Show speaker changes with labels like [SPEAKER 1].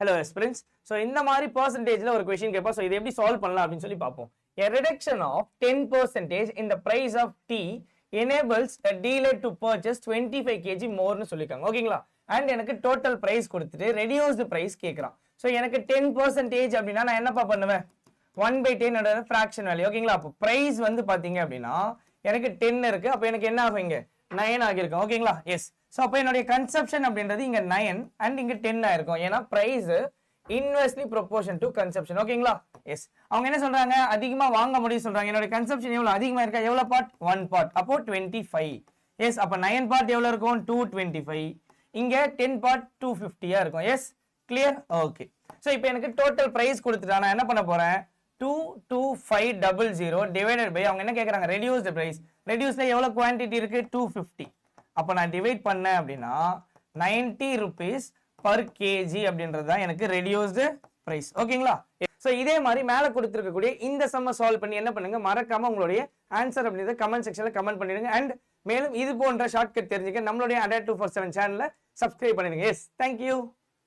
[SPEAKER 1] Hello aspirants. So இந்த மாதிரி percentageல ஒரு question கேட்பா. So இதை எப்படி solve பண்ணலாம் அப்படின்னு சொல்லி பார்ப்போம். A reduction of 10% in the price of tea enables a dealer to purchase 25 kg more னு சொல்லிருக்காங்க. ஓகேங்களா? And எனக்கு total price கொடுத்துட்டு reduced price கேக்குறான். So எனக்கு 10% அப்படின்னா நான் என்னப்பா பண்ணுவேன்? 1/10 ஓட fraction value. ஓகேங்களா? அப்போ price வந்து பாத்தீங்க அப்படின்னா எனக்கு 10 இருக்கு. அப்போ எனக்கு என்ன ஆகும் இங்க? 9 ஆகிருக்கும். ஓகேங்களா? எஸ். ஸோ அப்போ என்னுடைய கன்சப்ஷன் அப்படின்றது இங்க 9 அண்ட் இங்க 10 ஆயிருக்கும். ஏன்னா price inversely proportion to consumption. ஓகேங்களா? எஸ். அவங்க என்ன சொல்றாங்க? அதிகமா வாங்க முடியும் சொல்றாங்க. என்னோட கன்சப்ஷன் எவ்வளவு அதிகமா இருக்கா? எவ்வளவு பார்ட்? 1 பார்ட். அப்போ 25. எஸ். அப்ப 9 பார்ட் எவ்வளவு இருக்கும்? 225. இங்க 10 பார்ட் 250 இருக்கும். எஸ். கிளியர்? ஓகே. ஸோ இப்போ எனக்கு டோட்டல் பிரைஸ் கொடுத்துட்டா நான் என்ன பண்ண போறேன்? 22500 டிவைடட் பை அவங்க என்ன கேக்குறாங்க? Reduced price. ரெடியூஸ்ல எவ்வளவு குவாண்டிட்டி இருக்கு? 250. அப்ப நான் டிவைட் பண்ணேன் அப்படின்னா 90 rupees per kg அப்படின்றது தான் எனக்கு ரெடியூஸ்டு பிரைஸ். ஓகேங்களா? சோ இதே மாதிரி மேல கொடுத்திருக்கக்கூடிய இந்த சம்ம சால்வ் பண்ணி என்ன பண்ணுங்க, மறக்காம உங்களுடைய ஆன்சர் அப்படின்றத கமெண்ட் செக்ஷன்ல கமெண்ட் பண்ணிடுங்க. அண்ட் மேலும் இது போன்ற ஷார்ட்கட் தெரிஞ்சுக்க நம்மளுடைய Ada 247 சேனலை சப்ஸ்கிரைப் பண்ணிடுங்க. Yes, thank you.